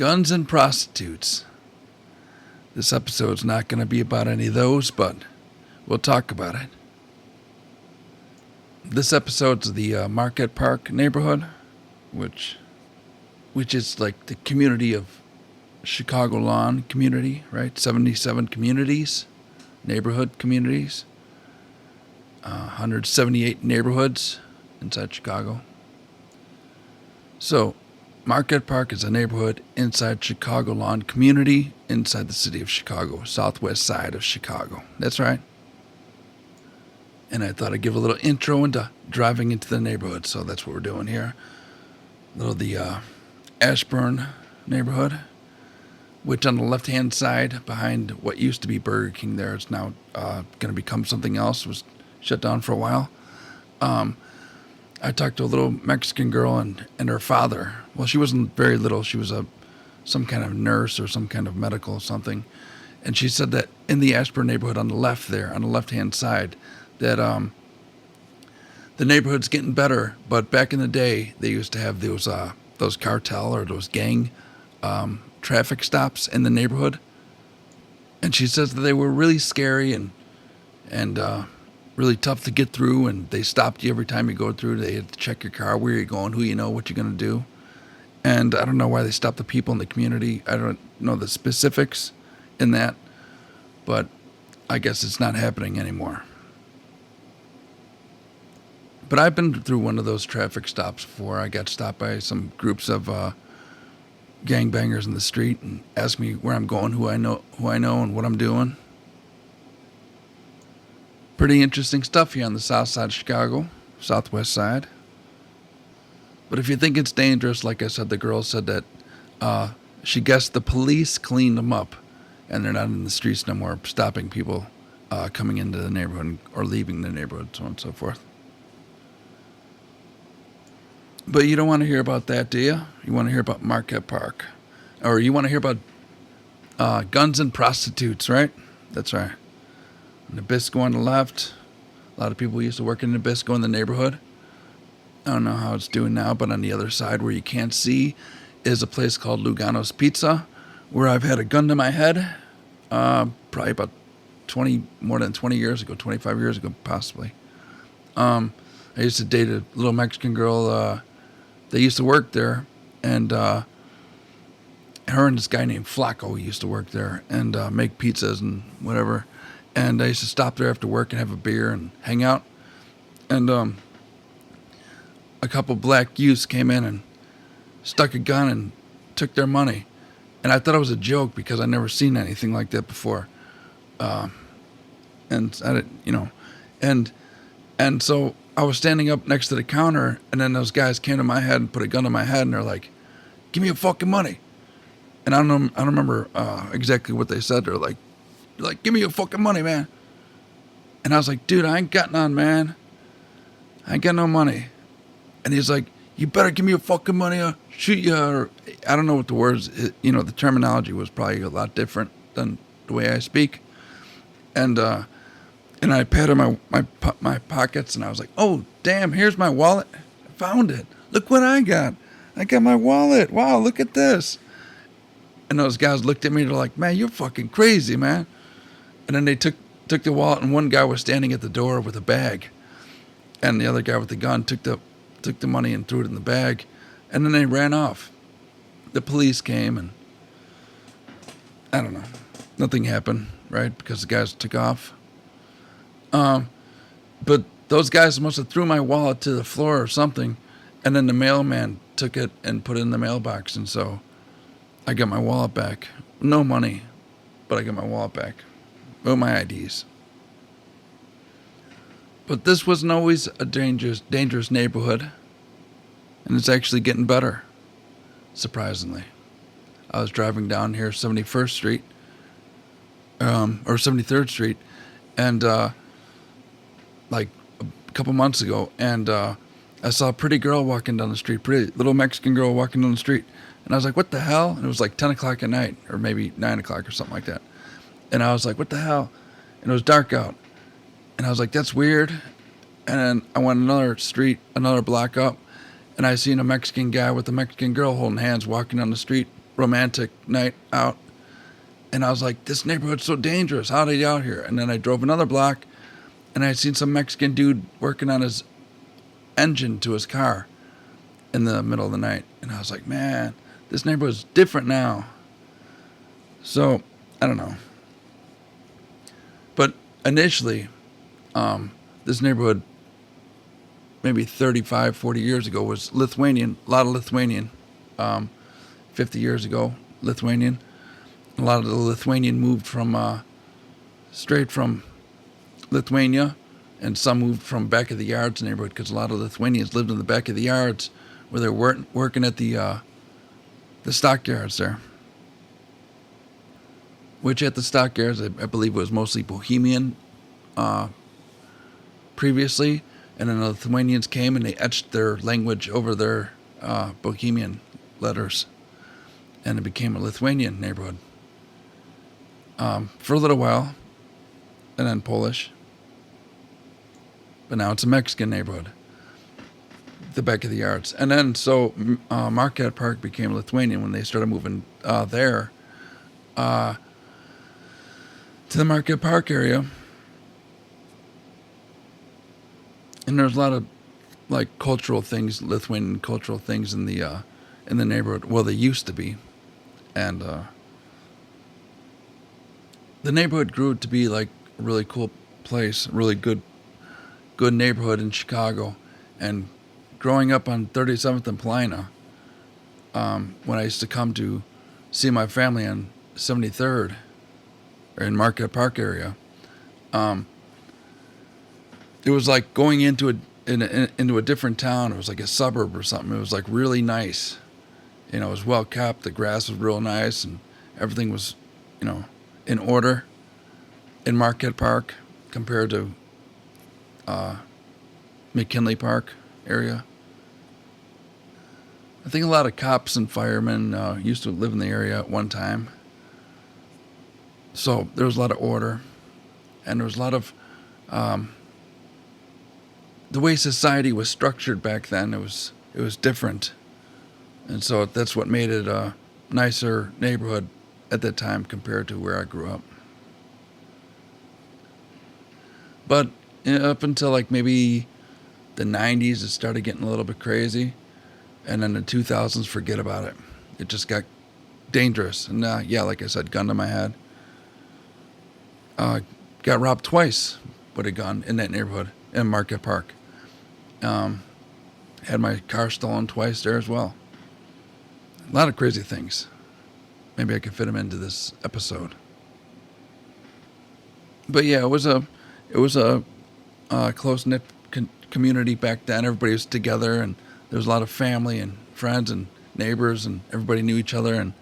Guns and prostitutes. This episode's not going to be about any of those, but we'll talk about it. This episode's the Marquette Park neighborhood, which is like the community of Chicago Lawn community, right? 77 communities, neighborhood communities, 178 neighborhoods inside Chicago. So, Marquette Park is a neighborhood inside Chicago Lawn community, inside the city of Chicago, southwest side of Chicago. That's right. And I thought I'd give a little intro into driving into the neighborhood, so that's what we're doing here. The Ashburn neighborhood, which on the left-hand side, behind what used to be Burger King there, it's now going to become something else, was shut down for a while. I talked to a little Mexican girl and her father. Well, she wasn't very little. She was some kind of nurse or some kind of medical something. And she said that in the Ashburn neighborhood on the left there, on the left-hand side, that the neighborhood's getting better. But back in the day, they used to have those cartel or those gang traffic stops in the neighborhood. And she says that they were really scary and really tough to get through, and they stopped you every time you go through. They had to check your car, where you're going, who you know, what you're going to do. And I don't know why they stopped the people in the community. I don't know the specifics in that, but I guess it's not happening anymore. But I've been through one of those traffic stops before. I got stopped by some groups of gangbangers in the street and asked me where I'm going, who I know, and what I'm doing. Pretty interesting stuff here on the south side of Chicago, southwest side. But if you think it's dangerous, like I said, the girl said that she guessed the police cleaned them up and they're not in the streets no more, stopping people coming into the neighborhood or leaving the neighborhood, so on and so forth. But you don't want to hear about that, do you? You want to hear about Marquette Park. Or you want to hear about guns and prostitutes, right? That's right. Nabisco on the left. A lot of people used to work in Nabisco in the neighborhood. I don't know how it's doing now, but on the other side where you can't see is a place called Lugano's Pizza, where I've had a gun to my head probably about more than 20 years ago, 25 years ago possibly. I used to date a little Mexican girl that used to work there, and her and this guy named Flaco used to work there and make pizzas and whatever. And I used to stop there after work and have a beer and hang out. And a couple black youths came in and stuck a gun and took their money. And I thought it was a joke because I'd never seen anything like that before. And I didn't, and so I was standing up next to the counter, and then those guys came to my head and put a gun to my head, and they're like, "Give me your fucking money." And I don't remember exactly what they said. They're like, "Give me your fucking money, man." And I was like, "Dude, I ain't got none, man. I ain't got no money." And he's like, "You better give me your fucking money or shoot you." Or I don't know what the words, the terminology was probably a lot different than the way I speak. And I patted my pockets, and I was like, "Oh, damn, here's my wallet. I found it. Look what I got. I got my wallet. Wow, look at this." And those guys looked at me, they're like, "Man, you're fucking crazy, man." And then they took the wallet, and one guy was standing at the door with a bag. And the other guy with the gun took the money and threw it in the bag. And then they ran off. The police came, and I don't know. Nothing happened, right? Because the guys took off. But those guys must have threw my wallet to the floor or something. And then the mailman took it and put it in the mailbox. And so I got my wallet back. No money, but I got my wallet back. Well, my IDs. But this wasn't always a dangerous neighborhood. And it's actually getting better, surprisingly. I was driving down here 71st Street, or 73rd Street, and like a couple months ago, and I saw a pretty girl walking down the street, pretty little Mexican girl walking down the street. And I was like, "What the hell?" And it was like 10 o'clock at night, or maybe 9 o'clock or something like that. And I was like, "What the hell?" And it was dark out. And I was like, "That's weird." And then I went another block up, and I seen a Mexican guy with a Mexican girl holding hands walking down the street romantic night out. And I was like, this neighborhood's so dangerous. How did he get out here? And then I drove another block, and I had seen some Mexican dude working on his engine to his car in the middle of the night. And I was like, man, this neighborhood's different now. So, I don't know. But initially, this neighborhood, maybe 35, 40 years ago, was Lithuanian. A lot of Lithuanian. 50 years ago, Lithuanian. A lot of the Lithuanian moved from straight from Lithuania, and some moved from back of the yards neighborhood because a lot of Lithuanians lived in the back of the yards where they're working at the stockyards there. Which at the stockyards, I believe, was mostly Bohemian previously, and then the Lithuanians came and they etched their language over their Bohemian letters, and it became a Lithuanian neighborhood. For a little while, and then Polish. But now it's a Mexican neighborhood, the back of the yards. And then, so Marquette Park became Lithuanian when they started moving there to the Marquette Park area. And there's a lot of, like, cultural things, Lithuanian cultural things in the neighborhood. Well, they used to be. And the neighborhood grew to be like a really cool place, a really good neighborhood in Chicago. And growing up on 37th and Plina, when I used to come to see my family on 73rd, or in Marquette Park area, it was like going into a different town. It was like a suburb or something. It was like really nice. It was well kept. The grass was real nice, and everything was, in order in Marquette Park compared to McKinley Park area. I think a lot of cops and firemen used to live in the area at one time. So there was a lot of order, and there was a lot of the way society was structured back then. It was different, and so that's what made it a nicer neighborhood at that time compared to where I grew up. But up until like maybe the 90s, it started getting a little bit crazy. And then the 2000s, forget about it. It just got dangerous. And like I said, gun to my head. Got robbed twice with a gun in that neighborhood in Marquette Park. Had my car stolen twice there as well. A lot of crazy things. Maybe I could fit them into this episode. But yeah, it was a close-knit community back then. Everybody was together, and there was a lot of family and friends and neighbors, and everybody knew each other. And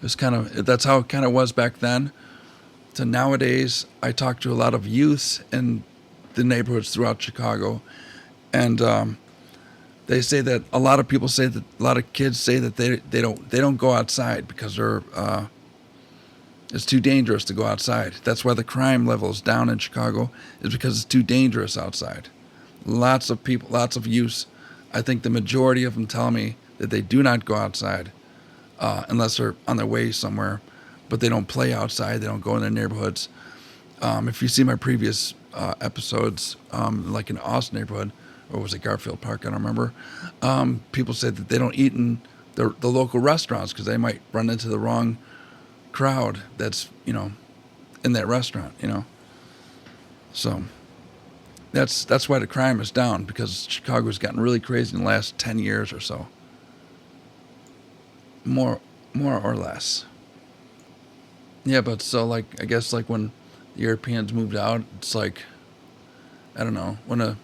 it was that's how it kind of was back then. So nowadays, I talk to a lot of youth in the neighborhoods throughout Chicago, and they say that a lot of people say that a lot of kids say that they don't go outside because it's too dangerous to go outside. That's why the crime level is down in Chicago, is because it's too dangerous outside. Lots of people, lots of youths. I think the majority of them tell me that they do not go outside unless they're on their way somewhere, but they don't play outside. They don't go in their neighborhoods. If you see my previous episodes, like in Austin neighborhood, or was it Garfield Park? I don't remember. People say that they don't eat in the local restaurants because they might run into the wrong crowd that's, in that restaurant, So that's why the crime is down, because Chicago's gotten really crazy in the last 10 years or so. More or less. Yeah, but so I guess when the Europeans moved out, it's like, I don't know, when a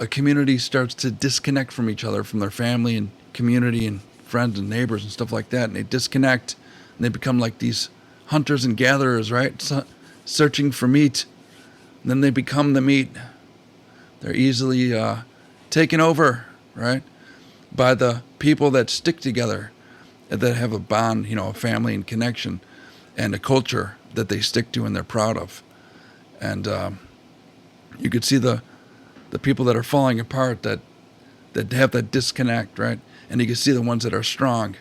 community starts to disconnect from each other, from their family and community and friends and neighbors and stuff like that, and they disconnect, and they become like these hunters and gatherers, right? Searching for meat. And then they become the meat. They're easily taken over, right, by the people that stick together, that have a bond, a family and connection, and a culture that they stick to and they're proud of. And you could see the people that are falling apart, that that have that disconnect, right? And you can see the ones that are strong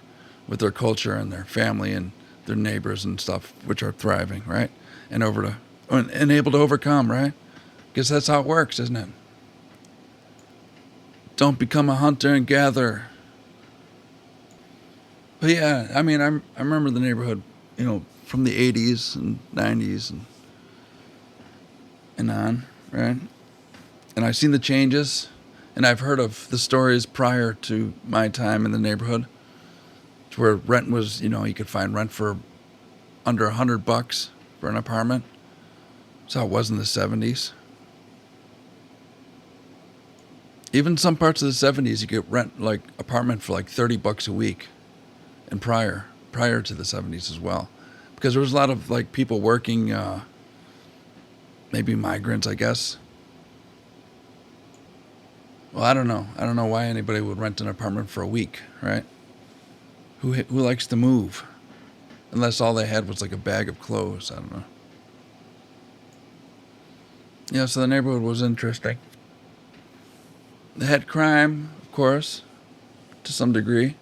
with their culture and their family and their neighbors and stuff, which are thriving, right? And able to overcome, right? Because that's how it works, isn't it? Don't become a hunter and gatherer. But yeah, I mean, I remember the neighborhood, from the 80s and 90s and on, right? And I've seen the changes, and I've heard of the stories prior to my time in the neighborhood, to where rent was, you could find rent for under $100 for an apartment. That's how it was in the 70s. Even some parts of the 70s, you could rent like apartment for like $30 a week, and prior to the 70s as well, because there was a lot of like people working, maybe migrants, I guess. Well, I don't know. I don't know why anybody would rent an apartment for a week, right? Who likes to move? Unless all they had was like a bag of clothes. I don't know. Yeah, so the neighborhood was interesting. They had crime, of course, to some degree,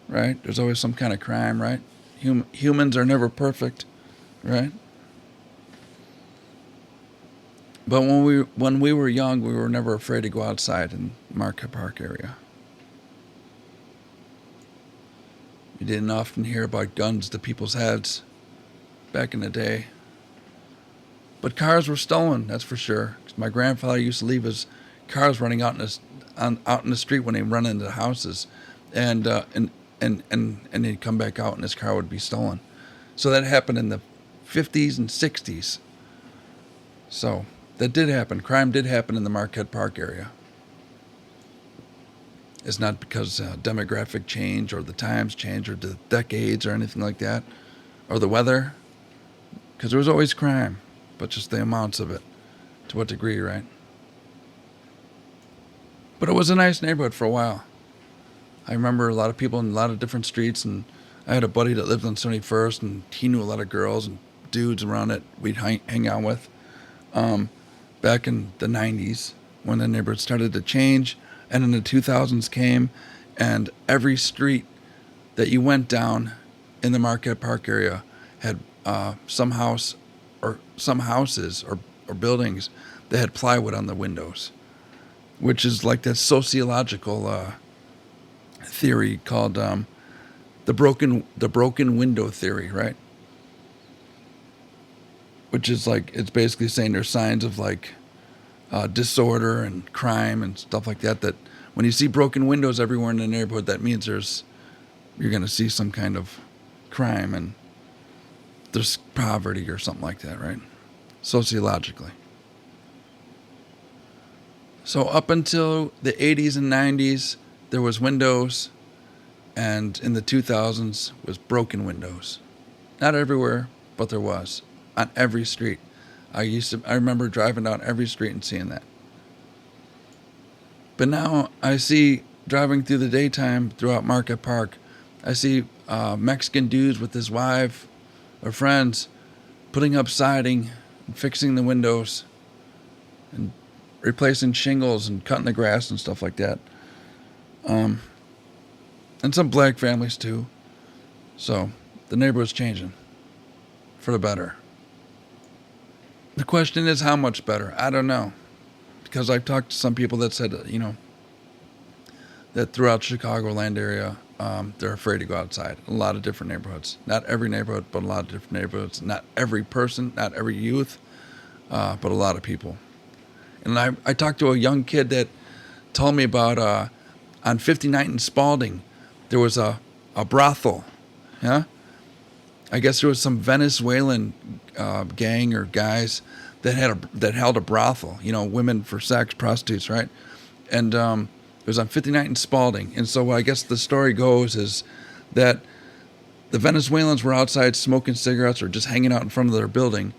right? There's always some kind of crime, right? Humans are never perfect, right? But when we were young, we were never afraid to go outside in Marquette Park area. You didn't often hear about guns to people's heads back in the day. But cars were stolen, that's for sure. 'Cause my grandfather used to leave his cars running out in the street when they run into the houses, and he'd come back out and his car would be stolen. So that happened in the 50s and 60s. So that did happen. Crime did happen in the Marquette Park area. It's not because demographic change or the times change or the decades or anything like that, or the weather, because there was always crime, but just the amounts of it, to what degree, right? But it was a nice neighborhood for a while. I remember a lot of people in a lot of different streets, and I had a buddy that lived on 71st, and he knew a lot of girls and dudes around it we'd hang out with. Back in the 90s, when the neighborhood started to change, and then the 2000s came, and every street that you went down in the Marquette Park area had some houses or buildings that had plywood on the windows, which is like that sociological theory called the broken window theory, right? Which is like, it's basically saying there's signs of like disorder and crime and stuff like that. That when you see broken windows everywhere in the neighborhood, that means you're going to see some kind of crime and there's poverty or something like that, right? Sociologically. So up until the 80s and 90s, there was windows, and in the 2000s was broken windows. Not everywhere, but there was. On every street. I remember driving down every street and seeing that. But now I see, driving through the daytime throughout Marquette Park, I see Mexican dudes with his wife or friends putting up siding and fixing the windows and replacing shingles and cutting the grass and stuff like that. And some black families too. So the neighborhood's changing for the better. The question is, how much better? I don't know. Because I've talked to some people that said, that throughout Chicagoland area, they're afraid to go outside. A lot of different neighborhoods. Not every neighborhood, but a lot of different neighborhoods. Not every person, not every youth, but a lot of people. And I talked to a young kid that told me about on 59th and Spalding, there was a brothel. Yeah? I guess there was some Venezuelan gang or guys that held a brothel, women for sex, prostitutes, right? And it was on 59th and Spalding. And so I guess the story goes is that the Venezuelans were outside smoking cigarettes or just hanging out in front of their building,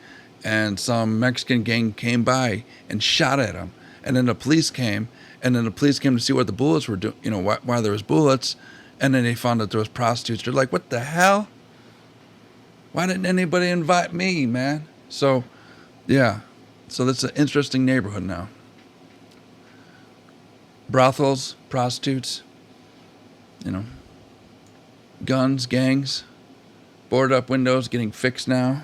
and some Mexican gang came by and shot at them. And then the police came, to see what the bullets were doing, why there was bullets, and then they found that there was prostitutes. They're like, what the hell? Why didn't anybody invite me, man? So, yeah. So that's an interesting neighborhood now. brothels, prostitutes, you know, guns, gangs, boarded up windows getting fixed now.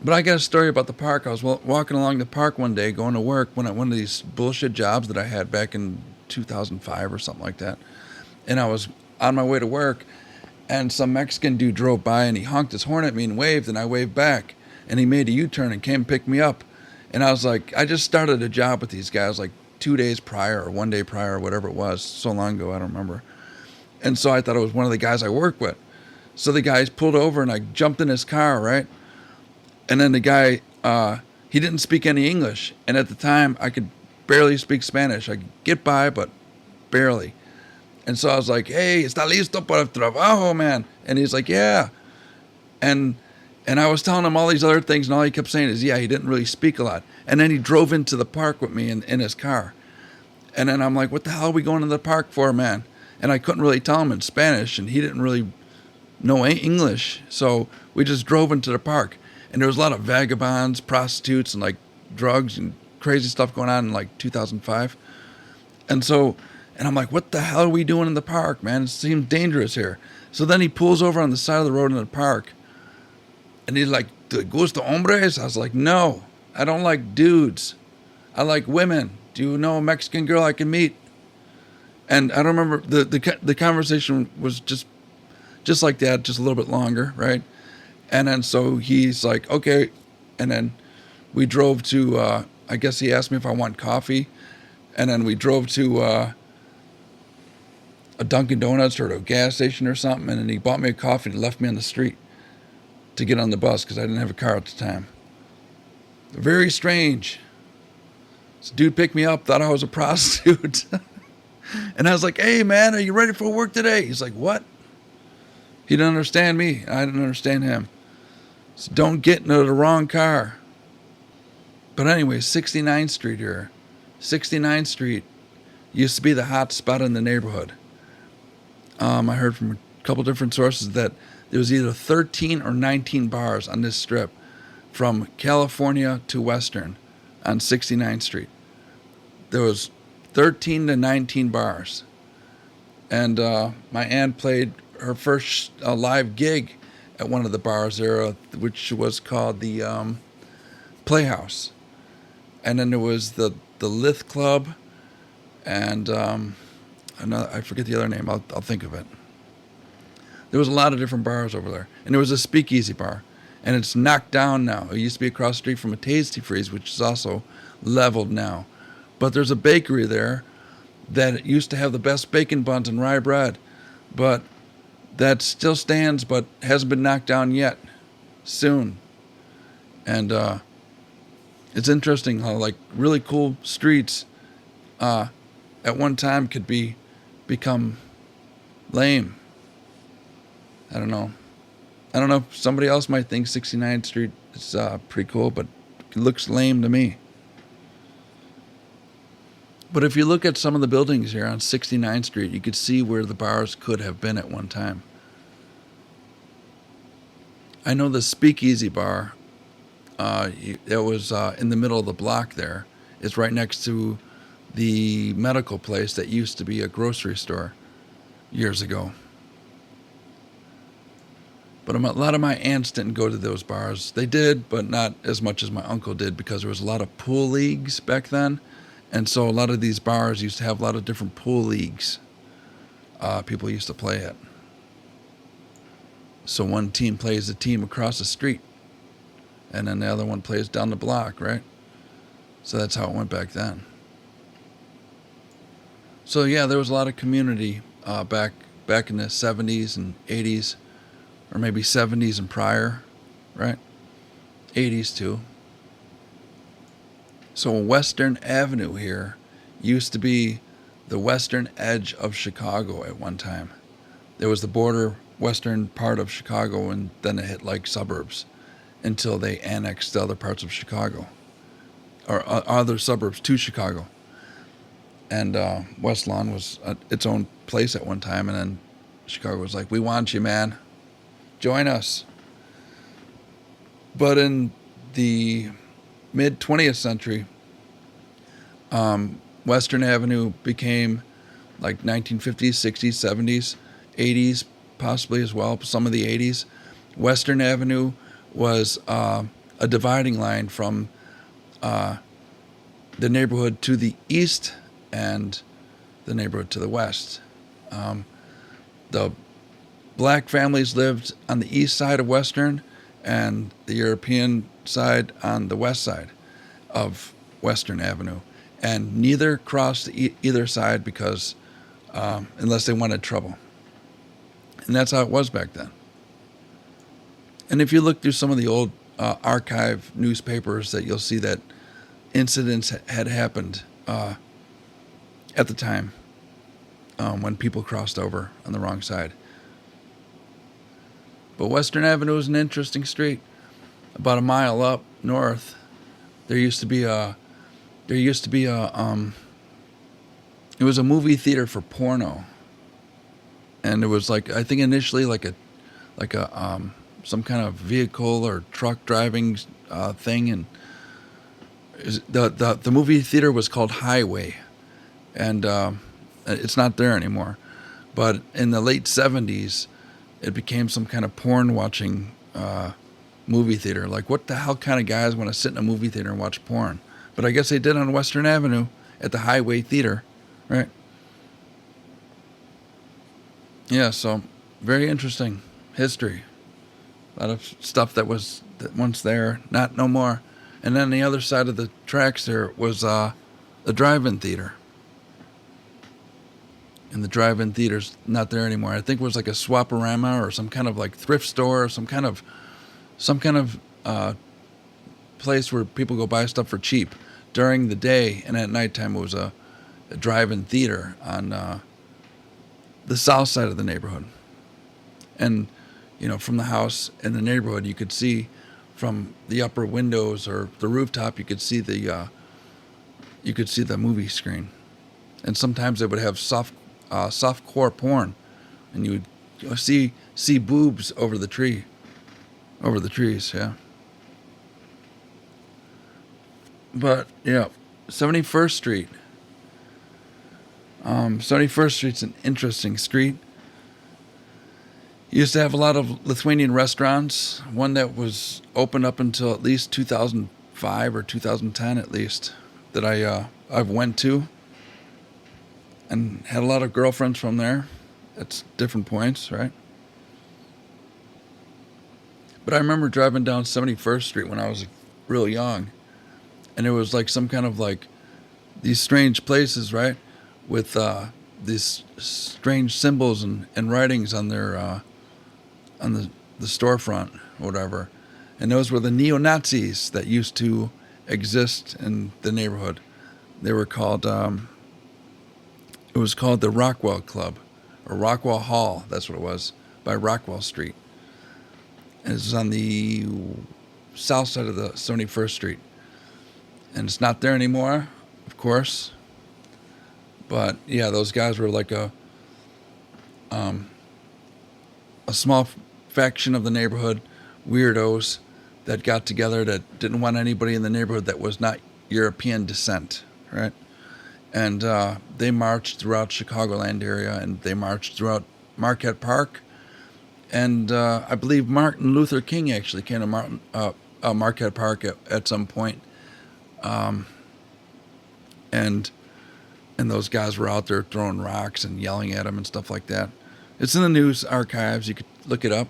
But I got a story about the park. I was walking along the park one day going to work when one of these bullshit jobs that I had back in 2005 or something like that. And I was on my way to work, and some Mexican dude drove by, and he honked his horn at me and waved, and I waved back. And he made a U-turn and came and picked me up. And I was like, I just started a job with these guys like 2 days prior or 1 day prior or whatever it was. So long ago, I don't remember. And so I thought it was one of the guys I work with. So the guys pulled over, and I jumped in his car, right? And then the guy, he didn't speak any English. And at the time, I could barely speak Spanish. I could get by, but barely. And so I was like, hey, ¿está listo para el trabajo, man? And he's like, yeah. And I was telling him all these other things, and all he kept saying is, yeah, he didn't really speak a lot. And then he drove into the park with me in his car. And then I'm like, what the hell are we going to the park for, man? And I couldn't really tell him in Spanish, and he didn't really know English. So we just drove into the park. And there was a lot of vagabonds, prostitutes, and like drugs and crazy stuff going on in like 2005. And I'm like, what the hell are we doing in the park, man? It seems dangerous here. So then he pulls over on the side of the road in the park. And he's like, ¿Te gusta hombres? I was like, no, I don't like dudes. I like women. Do you know a Mexican girl I can meet? And I don't remember, the conversation was just like that, just a little bit longer, right? And then so he's like, okay. And then we drove to, I guess he asked me if I want coffee. And then we drove to a Dunkin' Donuts or a gas station or something. And then he bought me a coffee and left me on the street to get on the bus because I didn't have a car at the time. Very strange. This dude picked me up, thought I was a prostitute. And I was like, hey, man, are you ready for work today? He's like, what? He didn't understand me. I didn't understand him. So don't get into the wrong car. But anyway, 69th Street here. 69th Street used to be the hot spot in the neighborhood. I heard from a couple different sources that there was either 13 or 19 bars on this strip from California to Western on 69th Street. There was 13 to 19 bars. And my aunt played her first live gig at one of the bars there, which was called the Playhouse. And then there was the Lith Club, and I forget the other name. I'll think of it. There was a lot of different bars over there. And there was a speakeasy bar. And it's knocked down now. It used to be across the street from a Tasty Freeze, which is also leveled now. But there's a bakery there that used to have the best bacon buns and rye bread. But that still stands, but hasn't been knocked down yet. Soon. And it's interesting how like really cool streets at one time could become lame. I don't know. I don't know if somebody else might think 69th Street is pretty cool, but it looks lame to me. But if you look at some of the buildings here on 69th Street, you could see where the bars could have been at one time. I know the Speakeasy Bar, it was in the middle of the block there. It's right next to the medical place that used to be a grocery store years ago. But a lot of my aunts didn't go to those bars. They did, but not as much as my uncle did because there was a lot of pool leagues back then. And so a lot of these bars used to have a lot of different pool leagues. People used to play it. So one team plays the team across the street. And then the other one plays down the block, right? So that's how it went back then. So yeah, there was a lot of community back in the 70s and 80s. Or maybe 70s and prior, right? 80s too. So Western Avenue here used to be the western edge of Chicago at one time. There was the border western part of Chicago, and then it hit like suburbs until they annexed the other parts of Chicago, or other suburbs to Chicago. And West Lawn was its own place at one time, and then Chicago was like, we want you, man. Join us. But in the mid 20th century, Western Avenue became like 1950s, 60s, 70s, 80s, possibly as well, some of the 80s. Western Avenue was a dividing line from the neighborhood to the east and the neighborhood to the west. The black families lived on the east side of Western, and the European side on the west side of Western Avenue. And neither crossed either side because unless they wanted trouble. And that's how it was back then. And if you look through some of the old archive newspapers, that you'll see that incidents had happened at the time when people crossed over on the wrong side. But Western Avenue is an interesting street. About a mile up north, there used to be a it was a movie theater for porno, and it was like, I think initially like a some kind of vehicle or truck driving thing, and the movie theater was called Highway, and it's not there anymore. But in the late 70s, it became some kind of porn watching movie theater. Like, what the hell kind of guys want to sit in a movie theater and watch porn? But I guess they did on Western Avenue at the Highway Theater, right? Yeah, so very interesting history. A lot of stuff that was once there, not no more. And then the other side of the tracks there was the drive-in theater. And the drive-in theater's not there anymore. I think it was like a Swaparama or some kind of like thrift store, or some kind of place where people go buy stuff for cheap during the day, and at nighttime it was a drive-in theater on the south side of the neighborhood. And from the house in the neighborhood, you could see from the upper windows or the rooftop, you could see the movie screen. And sometimes they would have softcore porn, and you would see boobs over the trees, yeah. But yeah, 71st Street. 71st Street's an interesting street. Used to have a lot of Lithuanian restaurants. One that was open up until at least 2005 or 2010 at least, that I've went to, and had a lot of girlfriends from there at different points, right? But I remember driving down 71st Street when I was real young, and it was like some kind of like these strange places, right, with these strange symbols and writings on their on the storefront or whatever. And those were the neo-Nazis that used to exist in the neighborhood. They were called it was called the Rockwell Club, or Rockwell Hall, that's what it was, by Rockwell Street. And it's on the south side of the 71st Street. And it's not there anymore, of course. But yeah, those guys were like a small faction of the neighborhood, weirdos that got together that didn't want anybody in the neighborhood that was not European descent, right? And they marched throughout Chicagoland area, and they marched throughout Marquette Park. And I believe Martin Luther King actually came to Marquette Park at some point. And those guys were out there throwing rocks and yelling at him and stuff like that. It's in the news archives. You could look it up.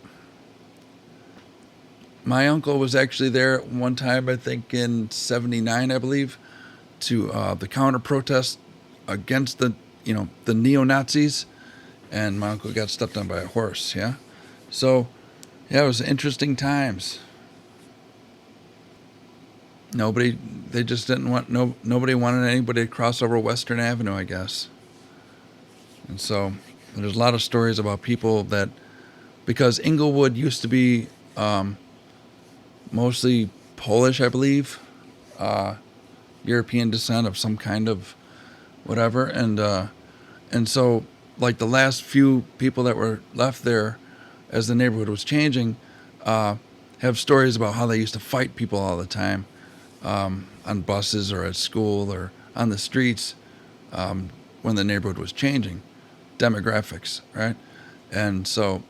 My uncle was actually there one time, I think in 79, I believe, to the counter protest against the neo-Nazis, and my uncle got stepped on by a horse. Yeah, so yeah, it was interesting times. Nobody wanted anybody to cross over Western Avenue, I guess. And so there's a lot of stories about people that, because Inglewood used to be mostly Polish, I believe, European descent of some kind of whatever, and so like the last few people that were left there as the neighborhood was changing have stories about how they used to fight people all the time on buses or at school or on the streets when the neighborhood was changing, demographics, right? And so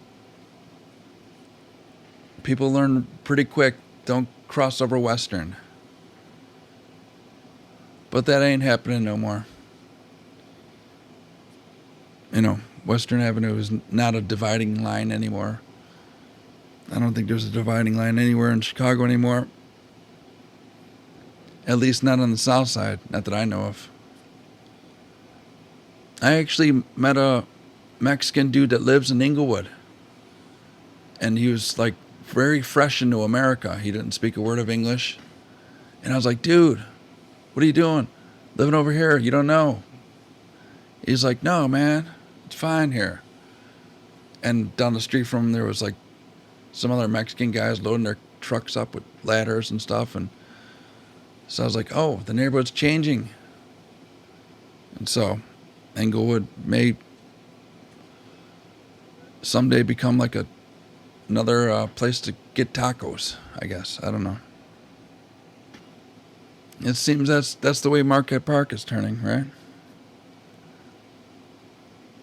people learn pretty quick, don't cross over Western. But that ain't happening no more. Western Avenue is not a dividing line anymore. I don't think there's a dividing line anywhere in Chicago anymore. At least not on the south side, not that I know of. I actually met a Mexican dude that lives in Inglewood. And he was like very fresh into America. He didn't speak a word of English. And I was like, dude, what are you doing? Living over here, you don't know. He's like, no, man, it's fine here. And down the street from him, there was like some other Mexican guys loading their trucks up with ladders and stuff. And so I was like, oh, the neighborhood's changing. And so Englewood may someday become like another place to get tacos, I guess. I don't know. It seems that's the way Marquette Park is turning, right?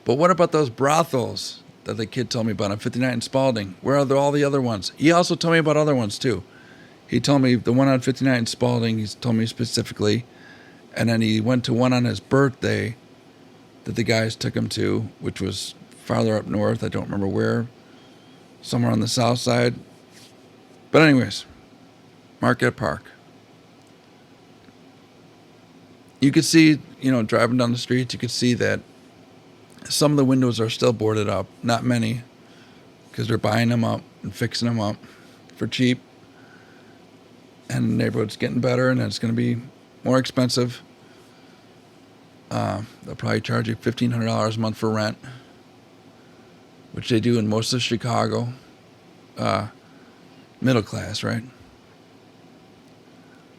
But what about those brothels that the kid told me about on 59 and Spalding? Where are all the other ones? He also told me about other ones too. He told me the one on 59 and Spalding, he's told me specifically. And then he went to one on his birthday that the guys took him to, which was farther up north. I don't remember where. Somewhere on the south side. But anyways, Marquette Park. You could see, driving down the streets, you could see that some of the windows are still boarded up. Not many, because they're buying them up and fixing them up for cheap. And the neighborhood's getting better, and it's going to be more expensive. They'll probably charge you $1,500 a month for rent, which they do in most of Chicago. Middle class, right?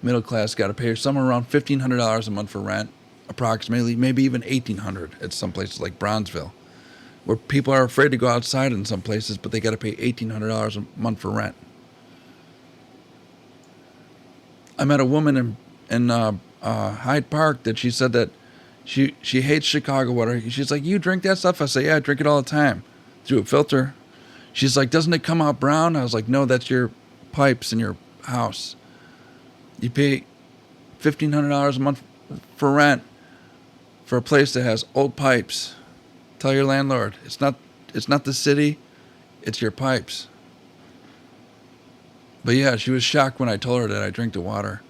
Middle class got to pay somewhere around $1,500 a month for rent, approximately, maybe even $1,800 at some places like Bronzeville, where people are afraid to go outside in some places, but they got to pay $1,800 a month for rent. I met a woman in Hyde Park that she said that she hates Chicago water. She's like, you drink that stuff? I say, yeah, I drink it all the time through a filter. She's like, doesn't it come out brown? I was like, no, that's your pipes in your house. You pay $1,500 a month for rent for a place that has old pipes. Tell your landlord, it's not the city, it's your pipes. But yeah, she was shocked when I told her that I drink the water.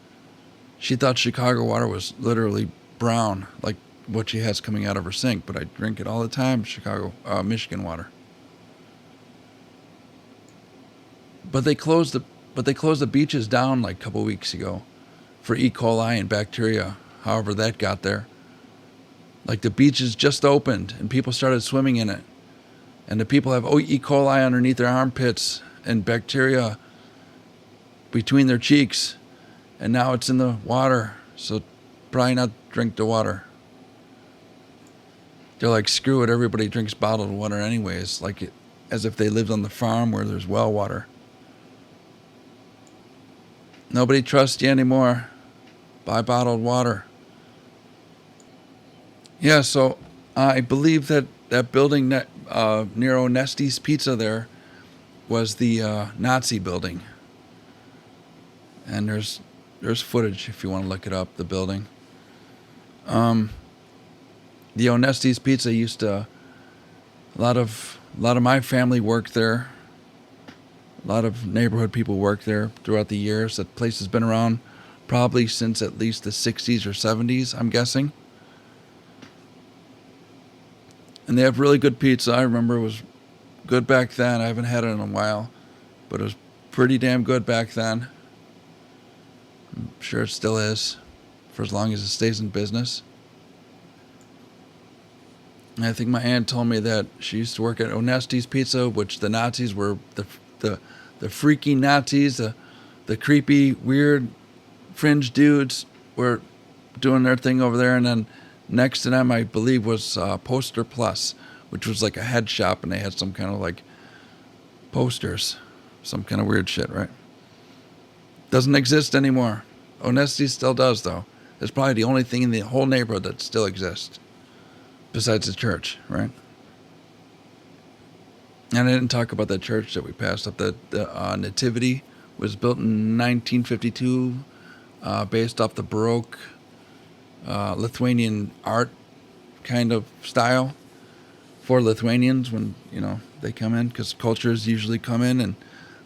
She thought Chicago water was literally brown, like what she has coming out of her sink, but I drink it all the time, Michigan water. But they closed the beaches down like a couple weeks ago for E. coli and bacteria, however that got there. Like the beaches just opened and people started swimming in it. And the people have E. coli underneath their armpits and bacteria between their cheeks. And now it's in the water, so probably not drink the water. They're like, screw it, everybody drinks bottled water anyways, as if they lived on the farm where there's well water. Nobody trusts you anymore. Buy bottled water. Yeah, so I believe that building near Onesti's Pizza there was the Nazi building. And there's footage if you want to look it up, the building. The Onesti's Pizza used to, a lot of my family worked there. A lot of neighborhood people work there throughout the years. That place has been around probably since at least the 60s or 70s, I'm guessing. And they have really good pizza. I remember it was good back then. I haven't had it in a while, but it was pretty damn good back then. I'm sure it still is, for as long as it stays in business. And I think my aunt told me that she used to work at Onesti's Pizza, which the Nazis were the freaky Nazis, the creepy, weird, fringe dudes were doing their thing over there. And then next to them, I believe, was Poster Plus, which was like a head shop, and they had some kind of like posters, some kind of weird shit, right? Doesn't exist anymore. Onesti still does, though. It's probably the only thing in the whole neighborhood that still exists besides the church, right? And I didn't talk about that church that we passed up. The Nativity was built in 1952, based off the Baroque Lithuanian art kind of style for Lithuanians when, they come in, because cultures usually come in and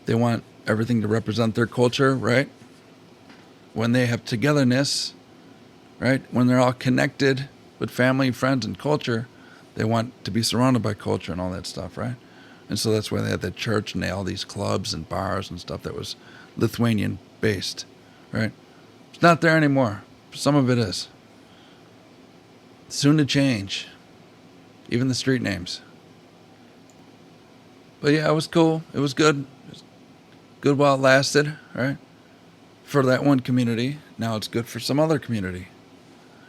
they want everything to represent their culture, right? When they have togetherness, right? When they're all connected with family, friends, and culture, they want to be surrounded by culture and all that stuff, right? And so that's why they had that church and they had all these clubs and bars and stuff that was Lithuanian based, right? It's not there anymore. Some of it is. Soon to change. Even the street names. But yeah, it was cool. It was good. It was good while it lasted, right? For that one community. Now it's good for some other community,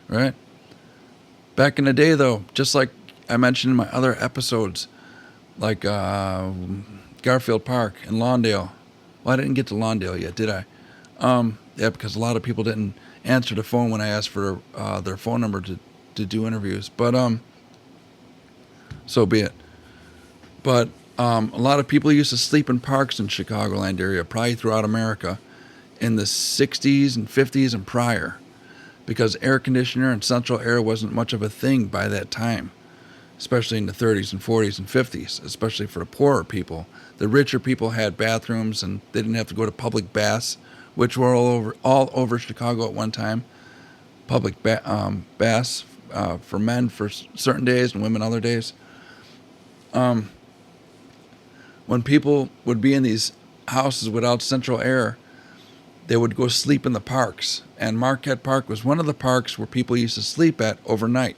right? Back in the day, though, just like I mentioned in my other episodes, like Garfield Park and Lawndale. Well, I didn't get to Lawndale yet, did I? Yeah, because a lot of people didn't answer the phone when I asked for their phone number to do interviews. But so be it. But a lot of people used to sleep in parks in Chicagoland area, probably throughout America, in the 60s and 50s and prior, because air conditioner and central air wasn't much of a thing by that time, especially in the 30s and 40s and 50s, especially for the poorer people. The richer people had bathrooms and they didn't have to go to public baths, which were all over Chicago at one time. Public baths for men for certain days and women other days. When people would be in these houses without central air, they would go sleep in the parks. And Marquette Park was one of the parks where people used to sleep at overnight,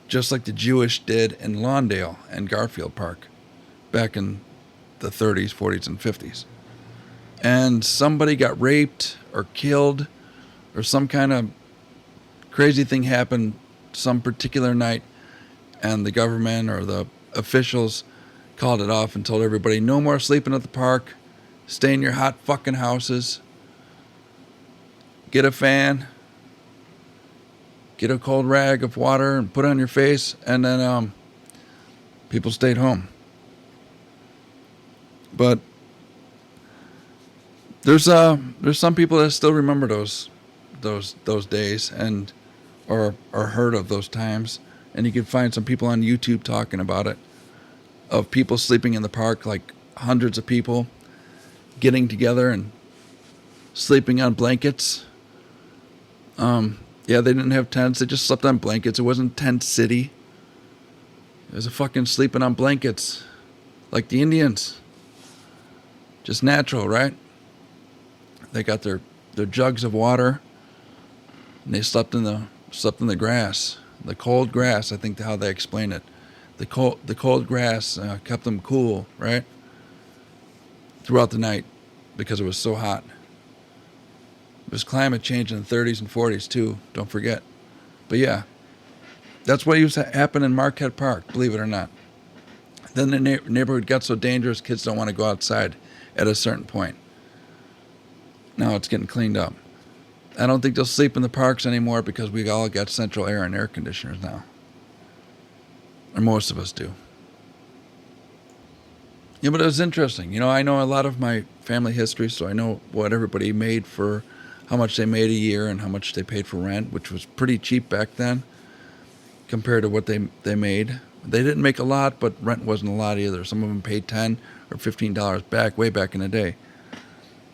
just like the Jewish did in Lawndale and Garfield Park back in the 30s, 40s, and 50s. And somebody got raped or killed or some kind of crazy thing happened some particular night, and the government or the officials called it off and told everybody, no more sleeping at the park, stay in your hot fucking houses, get a fan, get a cold rag of water and put it on your face, and then people stayed home. But there's some people that still remember those days and or heard of those times, and you can find some people on YouTube talking about it, of people sleeping in the park, like hundreds of people getting together and sleeping on blankets. Yeah, they didn't have tents. They just slept on blankets. It wasn't tent city. It was a fucking sleeping on blankets, like the Indians. Just natural, right? They got their jugs of water, and they slept in the grass, the cold grass. I think how they explain it. The cold grass kept them cool, right? Throughout the night, because it was so hot. It was climate change in the 30s and 40s too, don't forget. But yeah, that's what used to happen in Marquette Park, believe it or not. Then the neighborhood got so dangerous, kids don't want to go outside at a certain point. Now it's getting cleaned up. I don't think they'll sleep in the parks anymore because we all got central air and air conditioners now. Or most of us do. Yeah, but it was interesting. I know a lot of my family history, so I know what everybody made for, how much they made a year and how much they paid for rent, which was pretty cheap back then compared to what they made. They didn't make a lot, but rent wasn't a lot either. Some of them paid $10 or $15 way back in the day.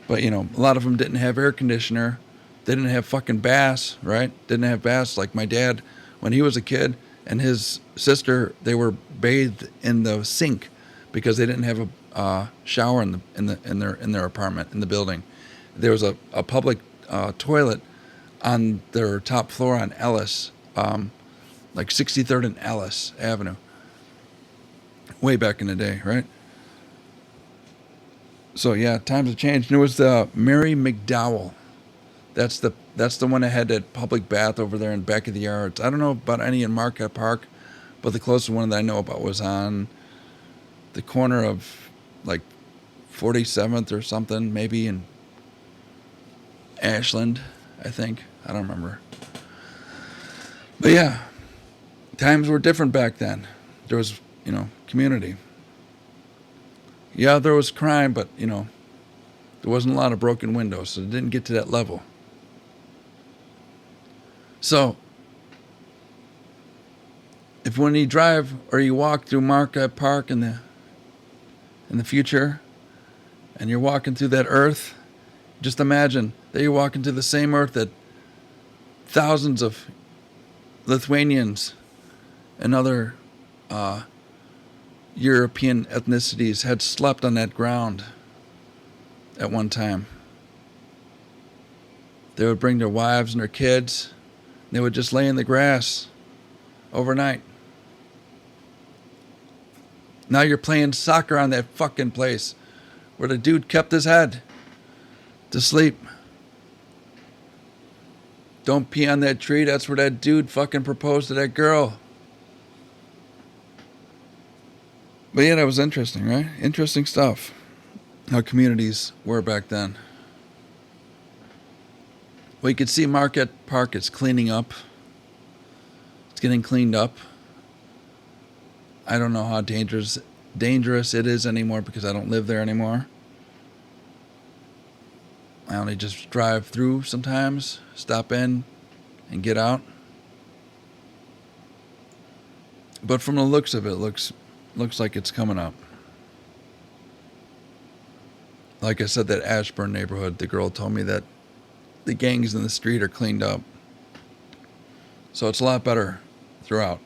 But, a lot of them didn't have air conditioner. They didn't have fucking baths, right? Didn't have baths. Like my dad, when he was a kid, and his sister, they were bathed in the sink because they didn't have a shower in their apartment, in the building. There was a public toilet on their top floor on Ellis, like 63rd and Ellis Avenue, way back in the day, right? So yeah, times have changed. And it was Mary McDowell. That's the one that had that public bath over there in back of the yards. I don't know about any in Marquette Park, but the closest one that I know about was on the corner of like 47th or something, maybe in Ashland. I think. I don't remember. But yeah, times were different back then. There was, community. Yeah, there was crime, but, there wasn't a lot of broken windows, so it didn't get to that level. So, if when you drive or you walk through Marquette Park in the future, and you're walking through that earth, just imagine that you're walking to the same earth that thousands of Lithuanians and other European ethnicities had slept on that ground at one time. They would bring their wives and their kids. They would just lay in the grass overnight. Now you're playing soccer on that fucking place where the dude kept his head to sleep. Don't pee on that tree. That's where that dude fucking proposed to that girl. But yeah, that was interesting, right? Interesting stuff. How communities were back then. Well, you could see Marquette Park is cleaning up. It's getting cleaned up. I don't know how dangerous it is anymore because I don't live there anymore. I only just drive through sometimes, stop in, and get out. But from the looks of it, looks like it's coming up. Like I said, that Ashburn neighborhood, the girl told me that the gangs in the street are cleaned up. So it's a lot better throughout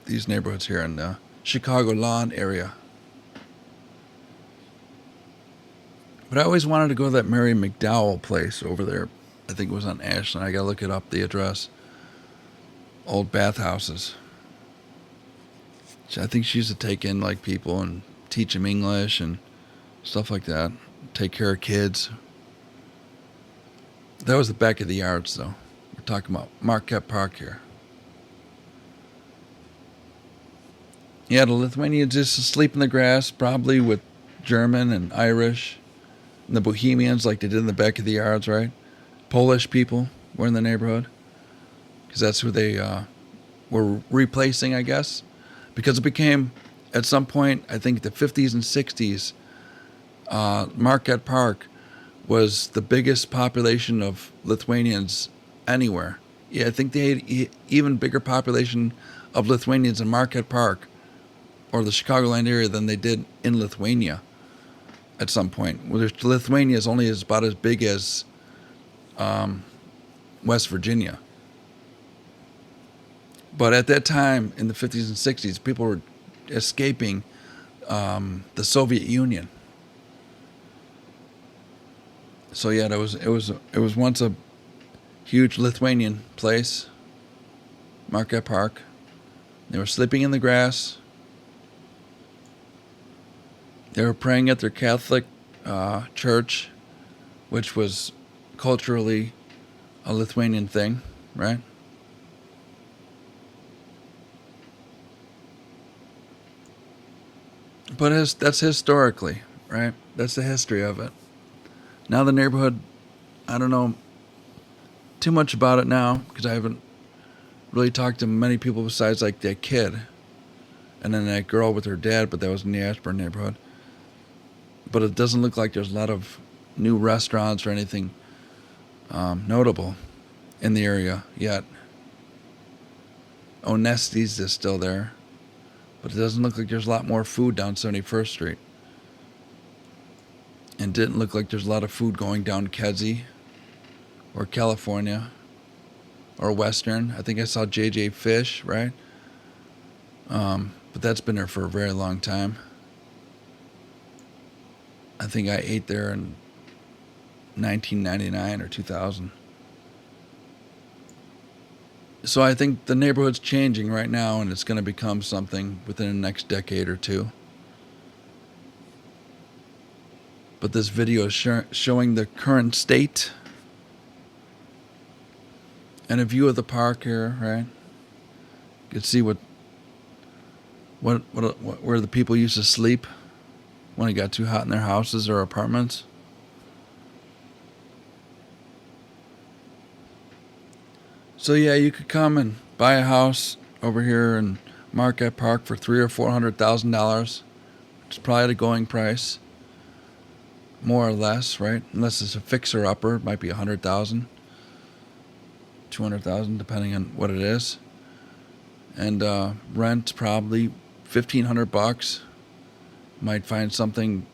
these neighborhoods here in the Chicagoland area. But I always wanted to go to that Mary McDowell place over there. I think it was on Ashland. I gotta look it up, the address. Old bathhouses. I think she used to take in like people and teach them English and stuff like that. Take care of kids. That was the back of the yards, though. We're talking about Marquette Park here. Yeah, the Lithuanians just asleep in the grass, probably with German and Irish, and the Bohemians like they did in the back of the yards, right? Polish people were in the neighborhood, because that's who they were replacing, I guess. Because it became, at some point, I think the 50s and 60s, Marquette Park was the biggest population of Lithuanians anywhere. Yeah, I think they had even bigger population of Lithuanians in Marquette Park or the Chicagoland area than they did in Lithuania at some point. Well, Lithuania is only about as big as West Virginia. But at that time, in the 50s and 60s, people were escaping the Soviet Union. So yeah, it was once a huge Lithuanian place, Marquette Park. They were sleeping in the grass. They were praying at their Catholic church, which was culturally a Lithuanian thing, right? But that's historically, right? That's the history of it. Now the neighborhood, I don't know too much about it now because I haven't really talked to many people besides like that kid and then that girl with her dad, but that was in the Ashburn neighborhood. But it doesn't look like there's a lot of new restaurants or anything notable in the area yet. Onesti's is still there, but it doesn't look like there's a lot more food down 71st Street. And didn't look like there's a lot of food going down Kedzie or California or Western. I think I saw J.J. Fish, right? But that's been there for a very long time. I think I ate there in 1999 or 2000. So I think the neighborhood's changing right now, and it's going to become something within the next decade or two. But this video is showing the current state and a view of the park here, right? You can see where the people used to sleep when it got too hot in their houses or apartments. So yeah, you could come and buy a house over here in Marquette Park for $300,000 or $400,000, which is probably the going price, more or less, right? Unless it's a fixer upper, it might be 100,000, 200,000, depending on what it is. And rent probably $1,500. Might find something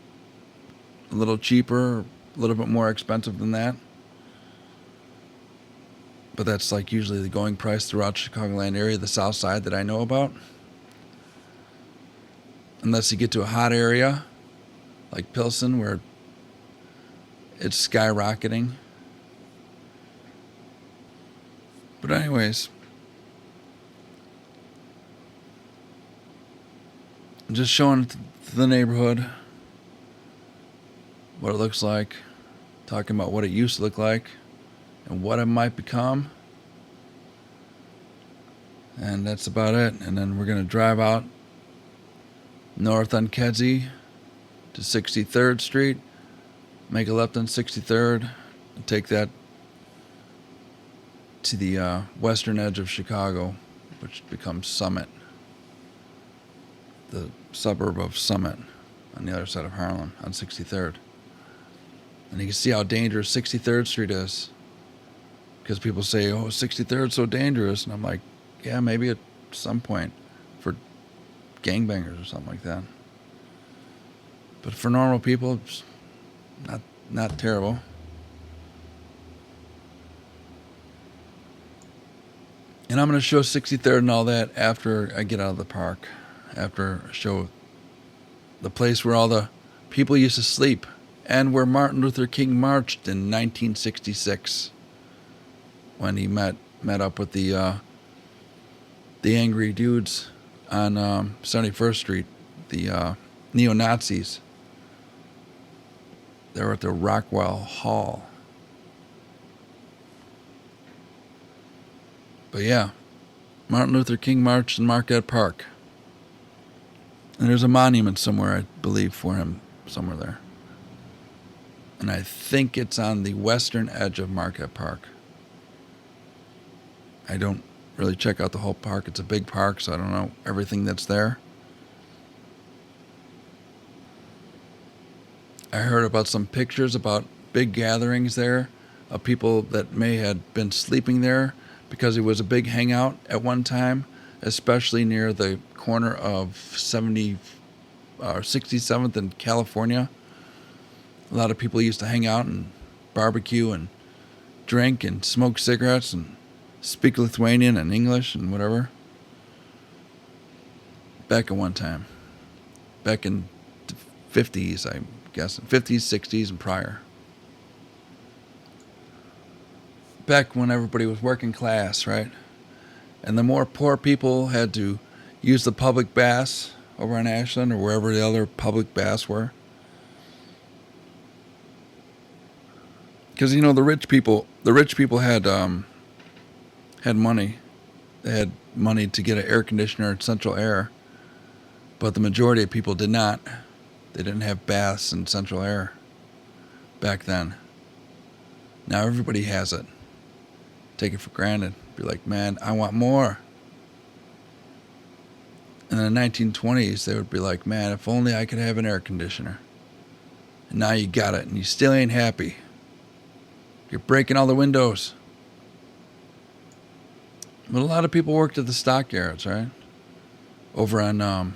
a little cheaper, a little bit more expensive than that. But that's like usually the going price throughout Chicagoland area, the south side that I know about. Unless you get to a hot area like Pilsen where it's skyrocketing. But anyways, I'm just showing the neighborhood what it looks like, talking about what it used to look like and what it might become. And that's about it. And then we're going to drive out north on Kedzie to 63rd Street, make a left on 63rd, and take that to the western edge of Chicago, which becomes Summit, the suburb of Summit on the other side of Harlem on 63rd. And you can see how dangerous 63rd Street is. Because people say, oh, 63rd is so dangerous. And I'm like, yeah, maybe at some point for gangbangers or something like that. But for normal people, it's not terrible. And I'm going to show 63rd and all that after I get out of the park. After I show the place where all the people used to sleep and where Martin Luther King marched in 1966 when he met up with the angry dudes on 71st Street, the neo-Nazis. They were at the Rockwell Hall. But yeah, Martin Luther King marched in Marquette Park. And there's a monument somewhere, I believe, for him, somewhere there. And I think it's on the western edge of Marquette Park. I don't really check out the whole park. It's a big park, so I don't know everything that's there. I heard about some pictures about big gatherings there of people that may have been sleeping there because it was a big hangout at one time, especially near the corner of 67th and California. A lot of people used to hang out and barbecue and drink and smoke cigarettes and speak Lithuanian and English and whatever. Back at one time. Back in the 50s, I guess. 50s, 60s, and prior. Back when everybody was working class, right? And the more poor people had to use the public baths over on Ashland or wherever the other public baths were. Because, you know, the rich people had money. They had money to get an air conditioner and central air. But the majority of people did not. They didn't have baths and central air back then. Now everybody has it. Take it for granted. Be like, man, I want more. And in the 1920s, they would be like, man, if only I could have an air conditioner. And now you got it, and you still ain't happy. You're breaking all the windows. But a lot of people worked at the stockyards, right? Over on,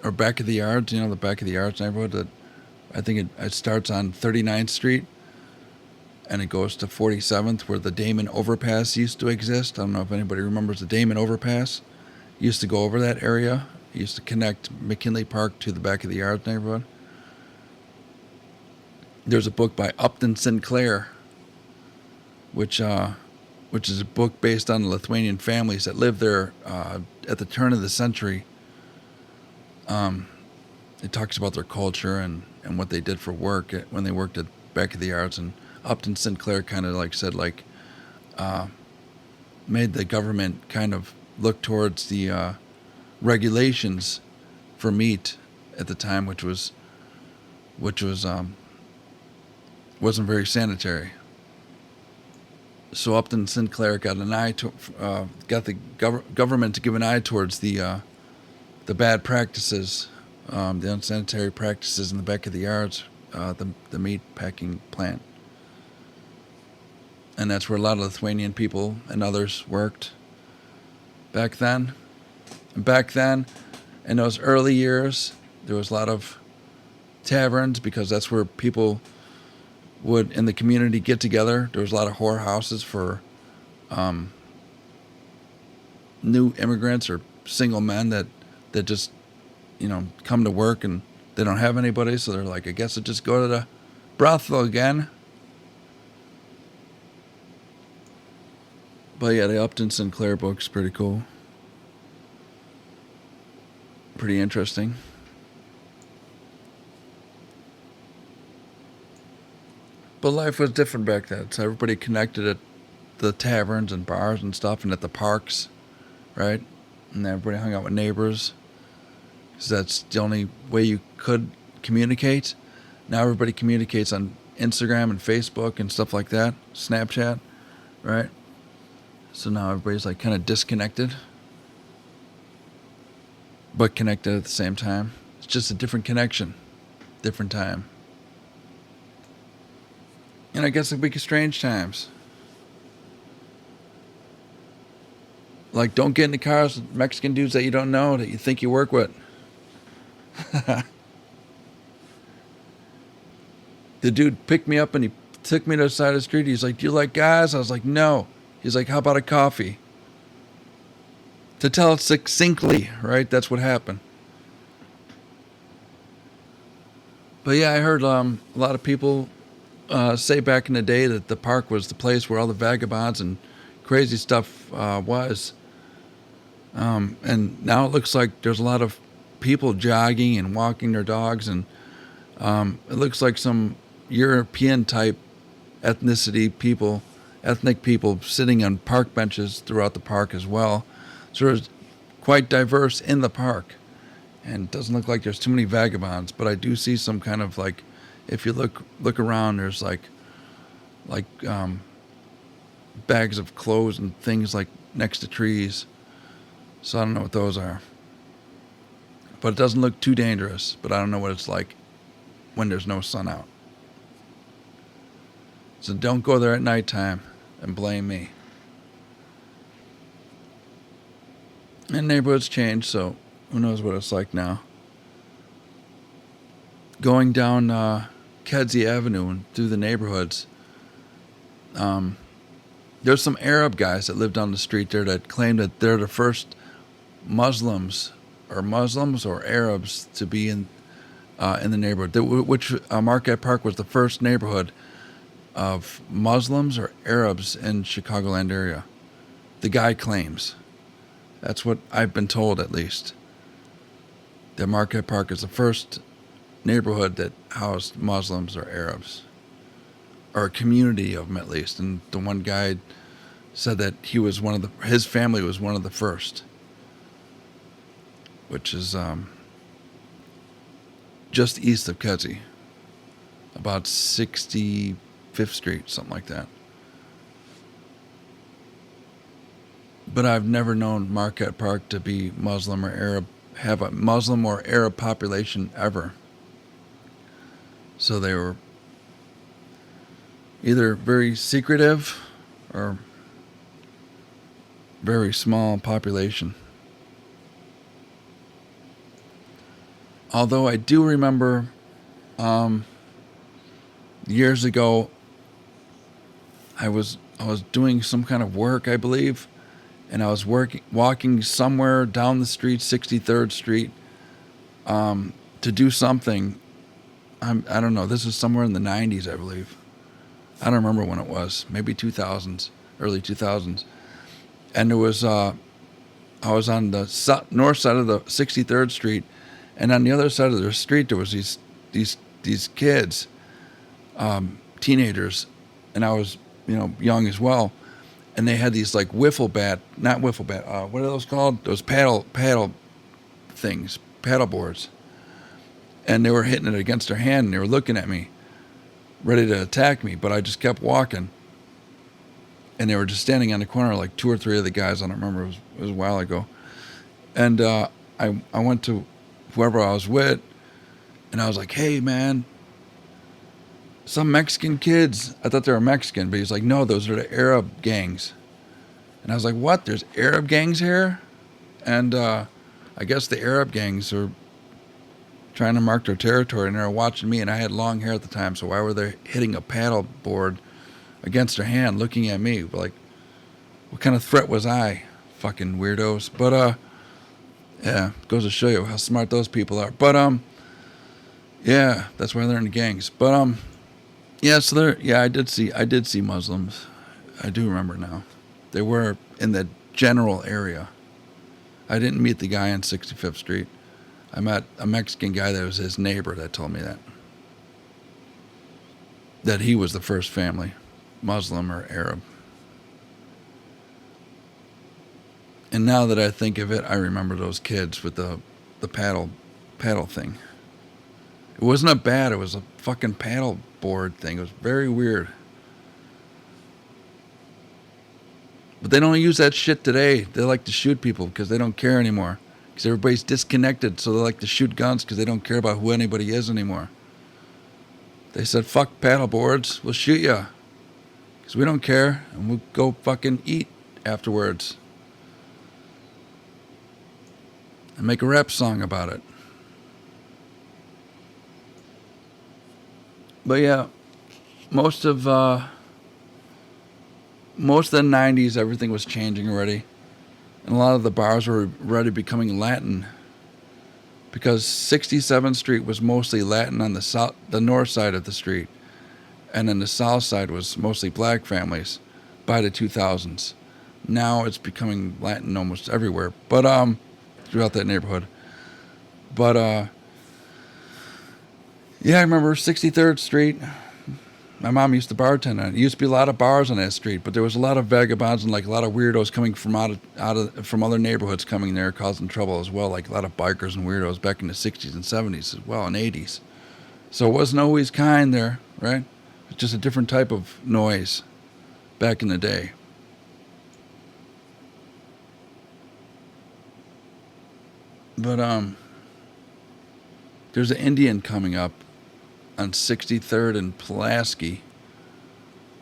or back of the yards, you know, the back of the yards neighborhood. That I think it starts on 39th Street, and it goes to 47th, where the Damon Overpass used to exist. I don't know if anybody remembers the Damon Overpass. It used to go over that area. It used to connect McKinley Park to the back of the yards neighborhood. There's a book by Upton Sinclair, which is a book based on the Lithuanian families that lived there at the turn of the century. It talks about their culture and what they did for work when they worked at back of the yards. And Upton Sinclair kind of said made the government kind of look towards the regulations for meat at the time, which wasn't very sanitary. So Upton Sinclair got an eye to, got the government to give an eye towards the bad practices, the unsanitary practices in the back of the yards, the meat packing plant. And that's where a lot of Lithuanian people and others worked back then. And back then, in those early years, there was a lot of taverns because that's where people would, in the community, get together. There was a lot of whorehouses for new immigrants or single men that just, come to work and they don't have anybody, so they're like, I guess I'll just go to the brothel again. But yeah, the Upton Sinclair book's pretty cool. Pretty interesting. But life was different back then. So everybody connected at the taverns and bars and stuff and at the parks, right? And everybody hung out with neighbors. Because that's the only way you could communicate. Now everybody communicates on Instagram and Facebook and stuff like that. Snapchat, right? So now everybody's like kind of disconnected, but connected at the same time. It's just a different connection, different time. And I guess it'd be strange times. Like, don't get in the cars with Mexican dudes that you don't know, that you think you work with. The dude picked me up and he took me to the side of the street. He's like, do you like guys? I was like, no. He's like, how about a coffee? To tell it succinctly, right? That's what happened. But yeah, I heard a lot of people say back in the day that the park was the place where all the vagabonds and crazy stuff was. And now it looks like there's a lot of people jogging and walking their dogs, and it looks like some European type ethnic people sitting on park benches throughout the park as well. So it's quite diverse in the park, and it doesn't look like there's too many vagabonds, but I do see some kind of like, if you look around, there's like bags of clothes and things like next to trees. So I don't know what those are. But it doesn't look too dangerous, but I don't know what it's like when there's no sun out. So don't go there at nighttime and blame me. And neighborhoods change, so who knows what it's like now. Going down Kedzie Avenue and through the neighborhoods, there's some Arab guys that live down the street there that claim that they're the first Muslims or Arabs to be in the neighborhood, which Marquette Park was the first neighborhood of Muslims or Arabs in Chicagoland area. The guy claims. That's what I've been told, at least. That Marquette Park is the first neighborhood that housed Muslims or Arabs, or a community of them at least. And the one guy said that his family was one of the first, which is just east of Kedzie, about 65th Street, something like that. But I've never known Marquette Park to be Muslim or Arab, have a Muslim or Arab population ever. So they were either very secretive or very small population. Although I do remember years ago, I was doing some kind of work, I believe, and I was walking somewhere down the street, 63rd Street, to do something. I don't know. This was somewhere in the 90s, I believe. I don't remember when it was. Maybe 2000s, early 2000s. And there was I was on the north side of the 63rd Street, and on the other side of the street there was these kids, teenagers, and I was young as well, and they had these like not wiffle bat. What are those called? Those paddle things, paddle boards. And they were hitting it against their hand, and they were looking at me, ready to attack me, but I just kept walking. and they were just standing on the corner, like two or three of the guys. I don't remember. It was a while ago. And I went to whoever I was with, and I was like, "Hey, man, some Mexican kids." I thought they were Mexican, but he's like, "No, those are the Arab gangs." And I was like, "What? There's Arab gangs here?" And I guess the Arab gangs are trying to mark their territory, and they were watching me, and I had long hair at the time, so why were they hitting a paddle board against their hand, looking at me? Like, what kind of threat was I? Fucking weirdos. But yeah, goes to show you how smart those people are. But yeah, that's why they're in the gangs. But yeah, so there. Yeah, I did see Muslims. I do remember now. They were in the general area. I didn't meet the guy on 65th Street. I met a Mexican guy that was his neighbor that told me that he was the first family, Muslim or Arab. And now that I think of it, I remember those kids with the paddle thing. It wasn't bad. It was a fucking paddle board thing. It was very weird. But they don't use that shit today. They like to shoot people because they don't care anymore. Because everybody's disconnected, so they like to shoot guns because they don't care about who anybody is anymore. They said, "Fuck paddle boards. We'll shoot you. Because we don't care, and we'll go fucking eat afterwards. And make a rap song about it." But yeah, most of the 90s, everything was changing already. And a lot of the bars were already becoming Latin. Because 67th Street was mostly Latin on the north side of the street. And then the south side was mostly black families by the 2000s. Now it's becoming Latin almost everywhere. But throughout that neighborhood. But yeah, I remember 63rd Street. My mom used to bartend on it. There used to be a lot of bars on that street, but there was a lot of vagabonds and like a lot of weirdos coming from from other neighborhoods coming there, causing trouble as well. Like a lot of bikers and weirdos back in the 60s and 70s as well, and 80s. So it wasn't always kind there, right? It's just a different type of noise back in the day. But there's an Indian coming up on 63rd and Pulaski.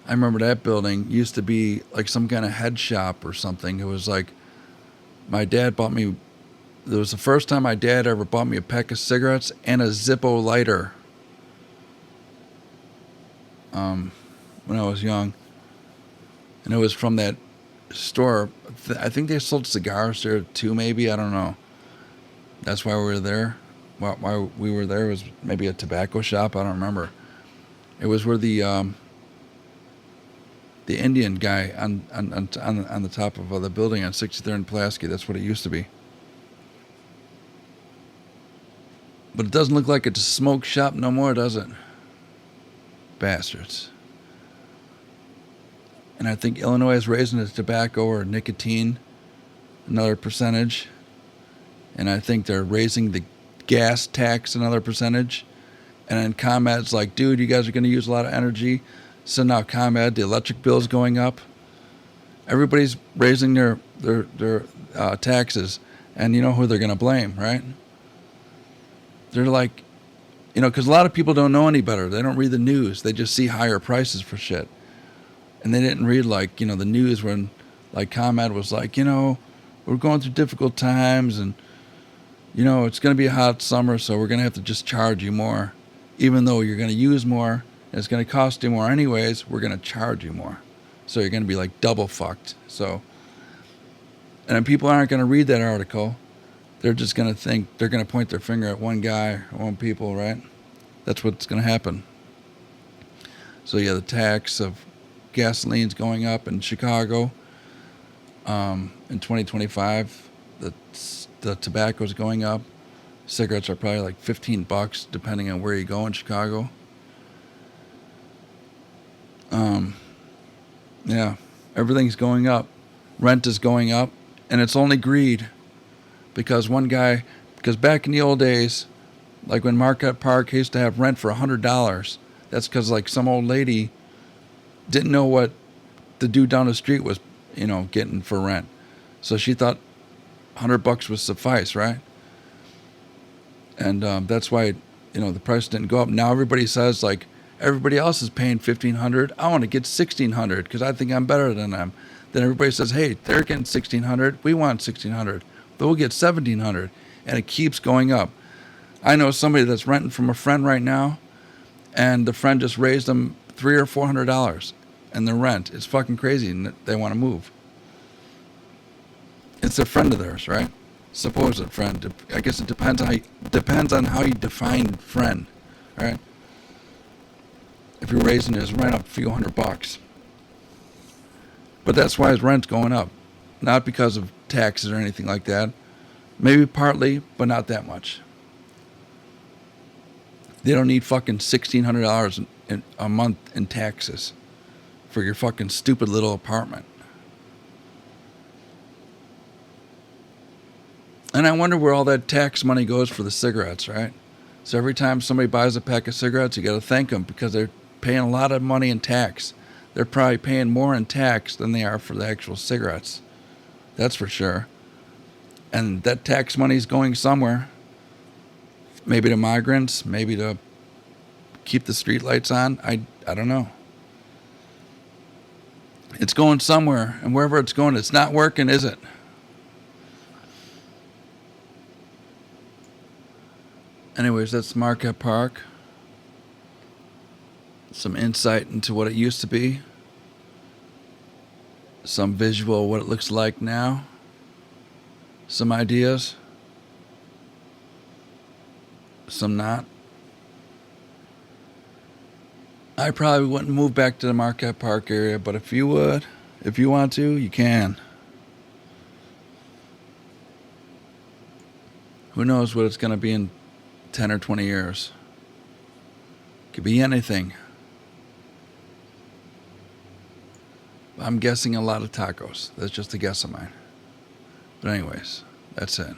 I remember that building used to be like some kind of head shop or something. It was like my dad bought me. It was the first time my dad ever bought me a pack of cigarettes and a Zippo lighter. When I was young, and it was from that store. I think they sold cigars there too. Maybe, I don't know. That's why we were there. Why we were there was maybe a tobacco shop. I don't remember. It was where the Indian guy on the top of the building on 63rd and Pulaski. That's what it used to be. But it doesn't look like it's a smoke shop no more, does it? Bastards. And I think Illinois is raising its tobacco or nicotine another percentage. And I think they're raising the gas tax another percentage. And then ComEd's like, dude, you guys are going to use a lot of energy. So now ComEd, the electric bill's going up. Everybody's raising their taxes. And you know who they're going to blame, right? They're like, because a lot of people don't know any better. They don't read the news. They just see higher prices for shit. And they didn't read, the news when, ComEd was like, we're going through difficult times and, it's going to be a hot summer, so we're going to have to just charge you more. Even though you're going to use more, and it's going to cost you more anyways, we're going to charge you more. So you're going to be, double fucked. So, and then people aren't going to read that article. They're just going to think, they're going to point their finger at one guy or one people, right? That's what's going to happen. So yeah, the tax of gasoline's going up in Chicago. In 2025, the tobacco's going up. Cigarettes are probably like $15 depending on where you go in Chicago. Yeah, everything's going up. Rent is going up, and it's only greed. Because back in the old days, like when Marquette Park used to have rent for $100, that's because some old lady didn't know what the dude down the street was, getting for rent. So she thought $100 would suffice, right? And that's why, the price didn't go up. Now everybody says, like, everybody else is paying $1,500. I want to get $1,600 because I think I'm better than them. Then everybody says, hey, they're getting $1,600. We want $1,600. But we'll get $1,700. And it keeps going up. I know somebody that's renting from a friend right now, and the friend just raised them $300 or $400 in their rent. It's fucking crazy, and they want to move. It's a friend of theirs, right? Supposed friend. I guess it depends on how you define friend, right? If you're raising his rent up a few $100. But that's why his rent's going up. Not because of taxes or anything like that. Maybe partly, but not that much. They don't need fucking $1,600 a month in taxes for your fucking stupid little apartment. And I wonder where all that tax money goes for the cigarettes, right? So every time somebody buys a pack of cigarettes, you got to thank them because they're paying a lot of money in tax. They're probably paying more in tax than they are for the actual cigarettes. That's for sure. And that tax money is going somewhere. Maybe to migrants, maybe to keep the street lights on. I don't know. It's going somewhere, and wherever it's going, it's not working, is it? Anyways, that's Marquette Park. Some insight into what it used to be. Some visual what it looks like now. Some ideas. Some not. I probably wouldn't move back to the Marquette Park area, but if you would, if you want to, you can. Who knows what it's going to be in 10 or 20 years. Could be anything. I'm guessing a lot of tacos. That's just a guess of mine. But anyways, that's it.